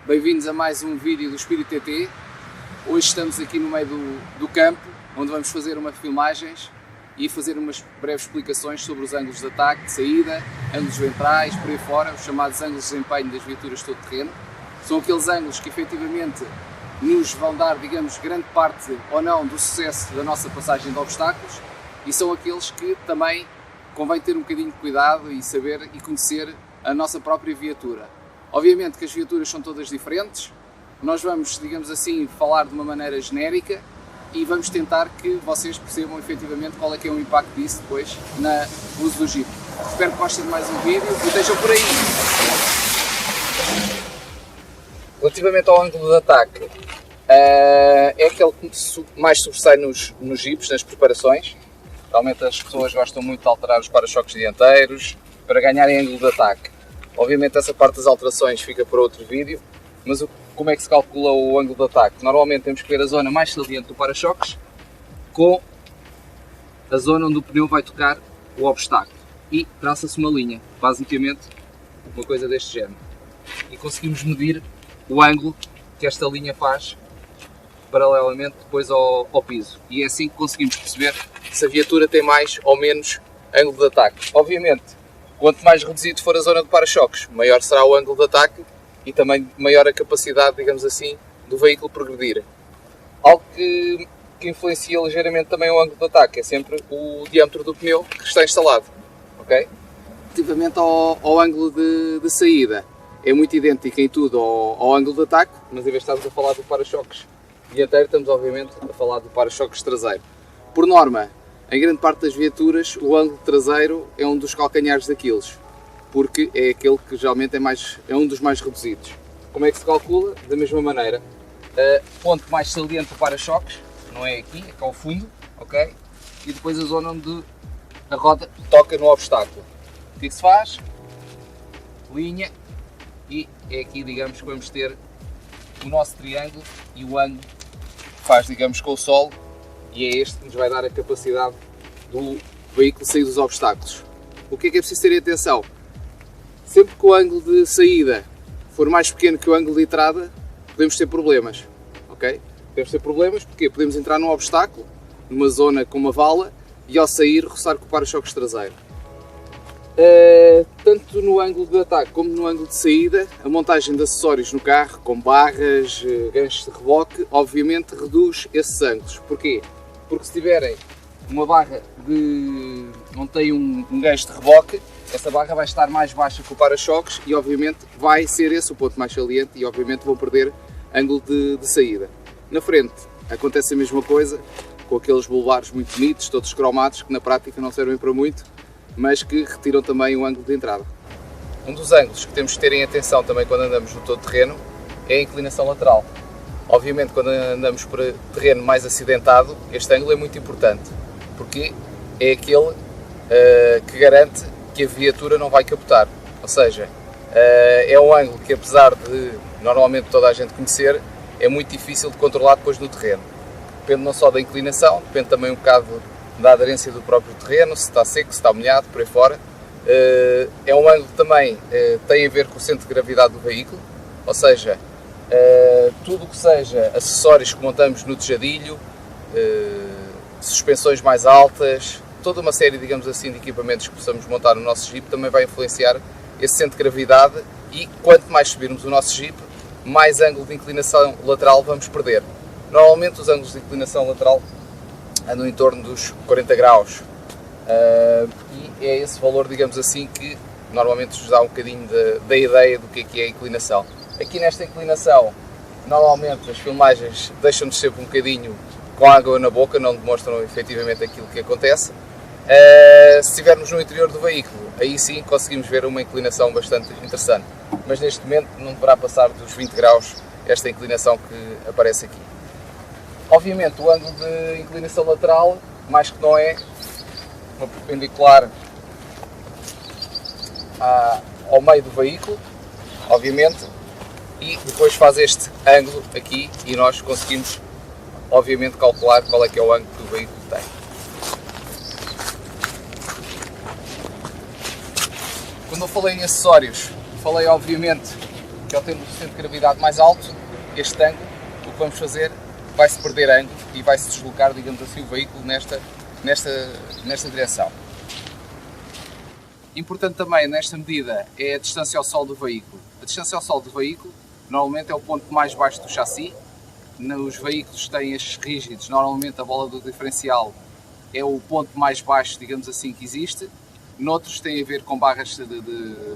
Bem-vindos a mais um vídeo do Espírito TT. Hoje estamos aqui no meio do campo, onde vamos fazer umas filmagens e fazer umas breves explicações sobre os ângulos de ataque, de saída, ângulos ventrais, por aí fora, os chamados ângulos de desempenho das viaturas de todo terreno. São aqueles ângulos que efetivamente nos vão dar, digamos, grande parte ou não do sucesso da nossa passagem de obstáculos, e são aqueles que também convém ter um bocadinho de cuidado e saber e conhecer a nossa própria viatura. Obviamente que as viaturas são todas diferentes, nós vamos, digamos assim, falar de uma maneira genérica e vamos tentar que vocês percebam efetivamente qual é que é o impacto disso depois no uso do Jeep. Espero que gostem de mais um vídeo e estejam por aí. Relativamente ao ângulo de ataque, é aquele que mais sobressai nos Jeeps, nas preparações. Realmente as pessoas gostam muito de alterar os para-choques dianteiros para ganharem ângulo de ataque. Obviamente essa parte das alterações fica para outro vídeo, mas como é que se calcula o ângulo de ataque? Normalmente temos que ver a zona mais saliente do para-choques com a zona onde o pneu vai tocar o obstáculo e traça-se uma linha, basicamente uma coisa deste género. E conseguimos medir o ângulo que esta linha faz paralelamente depois ao piso. E é assim que conseguimos perceber se a viatura tem mais ou menos ângulo de ataque. Obviamente, quanto mais reduzido for a zona de para-choques, maior será o ângulo de ataque e também maior a capacidade, digamos assim, do veículo progredir. Algo que influencia ligeiramente também o ângulo de ataque é sempre o diâmetro do pneu que está instalado. Okay? Relativamente ao ângulo de saída, é muito idêntico em tudo ao ângulo de ataque, mas em vez de estarmos a falar do para-choques dianteiro, estamos obviamente a falar do para-choques traseiro. Por norma, em grande parte das viaturas, o ângulo traseiro é um dos calcanhares daqueles, porque é aquele que geralmente é um dos mais reduzidos. Como é que se calcula? Da mesma maneira. Ponto mais saliente do para-choques, não é aqui, é cá ao fundo, ok? E depois a zona onde a roda toca no obstáculo. O que é que se faz? Linha, e é aqui, digamos, que vamos ter o nosso triângulo e o ângulo que faz, digamos, com o solo, e é este que nos vai dar a capacidade do veículo sair dos obstáculos. O que é preciso ter atenção? Sempre que o ângulo de saída for mais pequeno que o ângulo de entrada, podemos ter problemas, ok? Podemos ter problemas porque podemos entrar num obstáculo, numa zona com uma vala, e ao sair roçar com o para-choques traseiro. Tanto no ângulo de ataque como no ângulo de saída, a montagem de acessórios no carro, como barras, ganchos de reboque, obviamente reduz esses ângulos. Porquê? Porque se tiverem uma barra não tem um gancho de reboque, essa barra vai estar mais baixa que o para-choques e obviamente vai ser esse o ponto mais saliente e obviamente vão perder ângulo de saída. Na frente acontece a mesma coisa, com aqueles bulbares muito bonitos, todos cromados, que na prática não servem para muito, mas que retiram também o ângulo de entrada. Um dos ângulos que temos que ter em atenção também quando andamos no todo terreno é a inclinação lateral. Obviamente quando andamos por terreno mais acidentado, este ângulo é muito importante, porque é aquele que garante que a viatura não vai capotar. Ou seja, é um ângulo que, apesar de normalmente toda a gente conhecer, é muito difícil de controlar depois no terreno. Depende não só da inclinação, depende também um bocado da aderência do próprio terreno, se está seco, se está molhado, por aí fora. É um ângulo que também tem a ver com o centro de gravidade do veículo, ou seja, tudo o que seja acessórios que montamos no tejadilho, suspensões mais altas, toda uma série, digamos assim, de equipamentos que possamos montar no nosso Jeep também vai influenciar esse centro de gravidade, e quanto mais subirmos o nosso Jeep, mais ângulo de inclinação lateral vamos perder. Normalmente os ângulos de inclinação lateral andam em torno dos 40 graus e é esse valor, digamos assim, que normalmente nos dá um bocadinho da ideia do que é a inclinação. Aqui nesta inclinação, normalmente as filmagens deixam-nos sempre um bocadinho com água na boca, não demonstram efetivamente aquilo que acontece. Se estivermos no interior do veículo, aí sim conseguimos ver uma inclinação bastante interessante, mas neste momento não deverá passar dos 20 graus esta inclinação que aparece aqui. Obviamente o ângulo de inclinação lateral, mais que não é uma perpendicular ao meio do veículo, obviamente, e depois faz este ângulo aqui e nós conseguimos obviamente calcular qual é que é o ângulo que o veículo tem. Quando eu falei em acessórios, falei obviamente que ao termos o centro de gravidade mais alto, este ângulo, o que vamos fazer, vai-se perder ângulo e vai-se deslocar, digamos assim, o veículo nesta direção. Importante também nesta medida é a distância ao solo do veículo. A distância ao solo do veículo normalmente é o ponto mais baixo do chassi. Nos veículos que têm estes rígidos, normalmente a bola do diferencial é o ponto mais baixo, digamos assim, que existe. Noutros tem a ver com barras de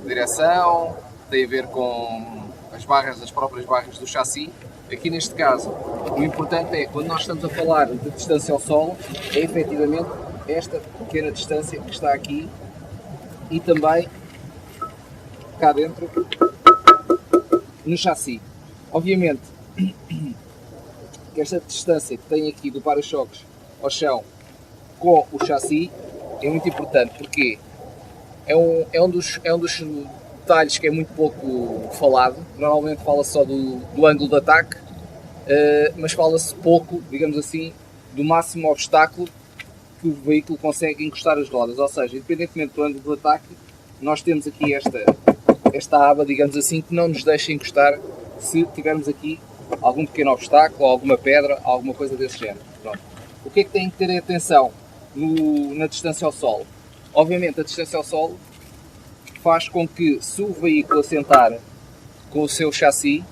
direção, tem a ver com as próprias barras do chassi. Aqui neste caso, o importante é, quando nós estamos a falar de distância ao solo, é efetivamente esta pequena distância que está aqui e também cá dentro no chassi. Obviamente que esta distância que tem aqui do para-choques ao chão com o chassi é muito importante, porque é um dos detalhes que é muito pouco falado. Normalmente fala-se só do ângulo de ataque, mas fala-se pouco, digamos assim, do máximo obstáculo que o veículo consegue encostar as rodas. Ou seja, independentemente do ângulo de ataque, nós temos aqui esta aba, digamos assim, que não nos deixa encostar se tivermos aqui algum pequeno obstáculo, ou alguma pedra, alguma coisa desse género. Pronto. O que é que tem que ter atenção na distância ao solo? Obviamente a distância ao solo faz com que, se o veículo assentar com o seu chassi,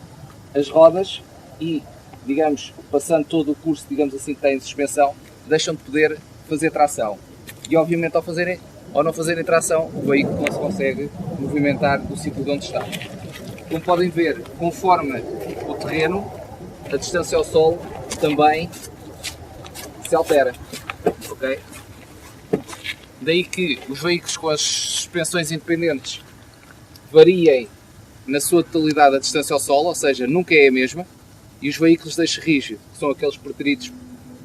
as rodas e, digamos, passando todo o curso, digamos assim, que tem de suspensão, deixam de poder fazer tração. E obviamente ao não fazerem tração, o veículo não se consegue movimentar do sítio de onde está. Como podem ver, conforme o terreno, a distância ao solo também se altera. Okay? Daí que os veículos com as suspensões independentes variem na sua totalidade a distância ao solo, ou seja, nunca é a mesma, e os veículos de eixo rígido, que são aqueles preferidos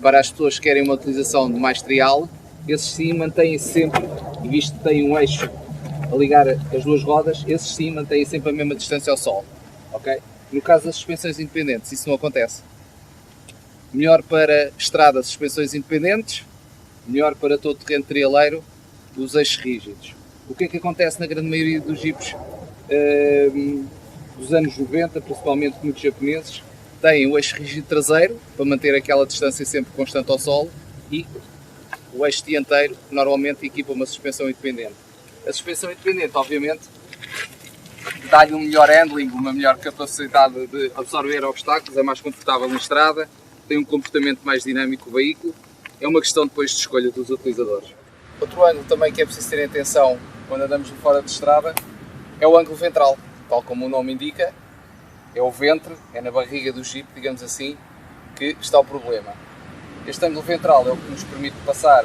para as pessoas que querem uma utilização de mais trial, esses sim mantêm sempre, e visto que têm um eixo a ligar as duas rodas, esses sim mantêm sempre a mesma distância ao solo. Okay? No caso das suspensões independentes, isso não acontece. Melhor para estradas, suspensões independentes, melhor para todo o terreno trialeiro, os eixos rígidos. O que é que acontece na grande maioria dos jipes dos anos 90, principalmente muitos japoneses, têm o eixo rígido traseiro, para manter aquela distância sempre constante ao solo, e o eixo dianteiro, normalmente equipa uma suspensão independente. A suspensão independente, obviamente, dá-lhe um melhor handling, uma melhor capacidade de absorver obstáculos, é mais confortável na estrada, tem um comportamento mais dinâmico o veículo. É uma questão depois de escolha dos utilizadores. Outro ângulo também que é preciso ter atenção quando andamos fora de estrada é o ângulo ventral. Tal como o nome indica, é o ventre, é na barriga do Jeep, digamos assim, que está o problema. Este ângulo ventral é o que nos permite passar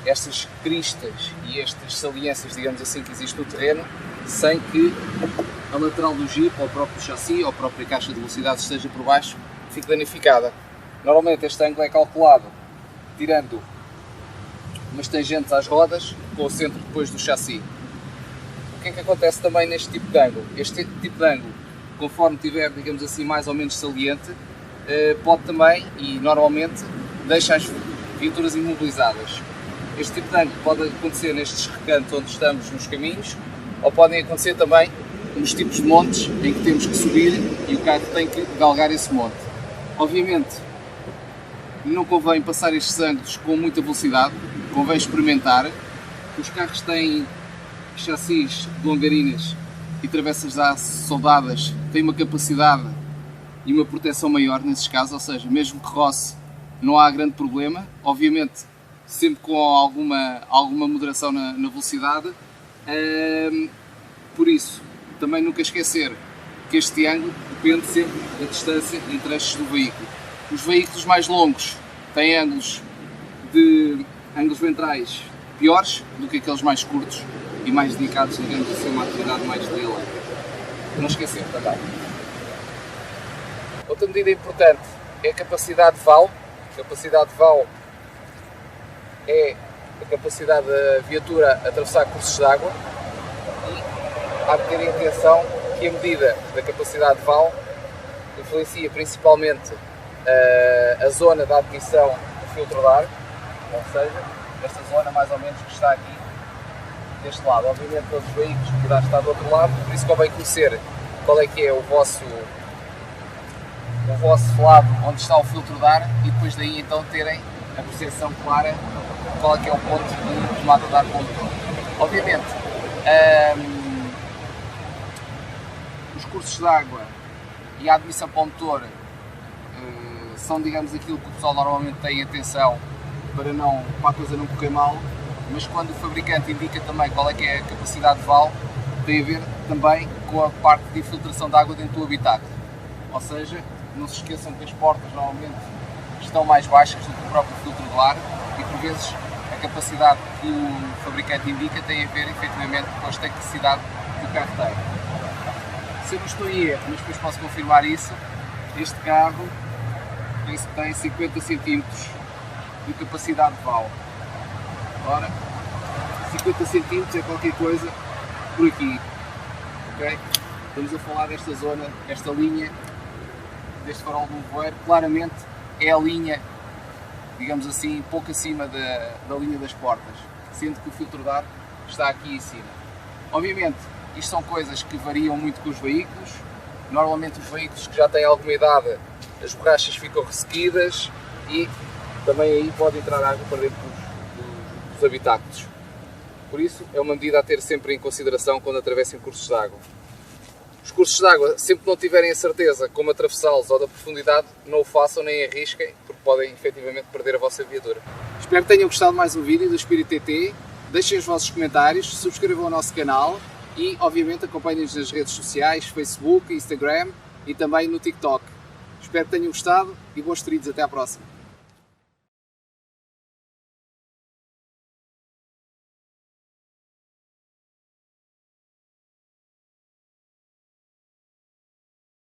estas cristas e estas saliências, digamos assim, que existem no terreno, sem que a lateral do Jeep, ou o próprio chassi, ou a própria caixa de velocidade esteja por baixo, fique danificada. Normalmente este ângulo é calculado tirando umas tangentes às rodas, com o centro depois do chassi. O que é que acontece também neste tipo de ângulo? Este tipo de ângulo, conforme tiver, digamos assim, mais ou menos saliente, pode também, e normalmente, deixa as viaturas imobilizadas. Este tipo de ângulo pode acontecer nestes recantos onde estamos nos caminhos, ou podem acontecer também nos tipos de montes em que temos que subir e o carro tem que galgar esse monte. Obviamente, não convém passar estes ângulos com muita velocidade, convém experimentar. Os carros têm chassis de longarinas e travessas de aço soldadas, têm uma capacidade e uma proteção maior nesses casos, ou seja, mesmo que roce, não há grande problema. Obviamente, sempre com alguma moderação na velocidade. Por isso, também nunca esquecer que este ângulo depende sempre da distância entre eixos do veículo. Os veículos mais longos têm ângulos ventrais piores do que aqueles mais curtos e mais dedicados, digamos assim, a uma atividade mais trialeira. Não esquecer também. Outra medida importante é a capacidade de vão. A capacidade de vão é a capacidade da viatura atravessar cursos de água, e há de ter atenção que a medida da capacidade de vão influencia principalmente a zona da admissão do filtro de ar, ou seja, esta zona mais ou menos que está aqui deste lado. Obviamente todos os veículos poderão estar do outro lado, por isso convém conhecer qual é que é o vosso lado onde está o filtro de ar e depois daí então terem a percepção clara de qual é que é o ponto de tomada de ar com o motor. Obviamente, os cursos de água e a admissão para o motor são, digamos, aquilo que o pessoal normalmente tem atenção para a coisa não correr mal, mas quando o fabricante indica também qual é que é a capacidade de vale, tem a ver também com a parte de infiltração de água dentro do habitáculo. Ou seja, não se esqueçam que as portas normalmente estão mais baixas do que o próprio filtro do ar e por vezes a capacidade que o fabricante indica tem a ver efetivamente com a elasticidade que o carro tem. Se eu não estou em erro, mas depois posso confirmar isso, este carro tem 50 cm de capacidade de vale. Ora, 50 cm é qualquer coisa por aqui, ok? Estamos a falar desta zona, esta linha, deste farol do nevoeiro, claramente é a linha, digamos assim, pouco acima da linha das portas, sendo que o filtro de ar está aqui em cima. Obviamente, isto são coisas que variam muito com os veículos, normalmente os veículos que já têm alguma idade, as borrachas ficam ressequidas e também aí pode entrar água para dentro dos habitáculos. Por isso, é uma medida a ter sempre em consideração quando atravessem cursos de água. Os cursos de água, sempre que não tiverem a certeza como atravessá-los ou da profundidade, não o façam nem arrisquem, porque podem efetivamente perder a vossa viatura. Espero que tenham gostado de mais um vídeo do Espírito TT. Deixem os vossos comentários, subscrevam o nosso canal e, obviamente, acompanhem-nos nas redes sociais, Facebook, Instagram e também no TikTok. Espero que tenham gostado e bons trilhos. Até à próxima.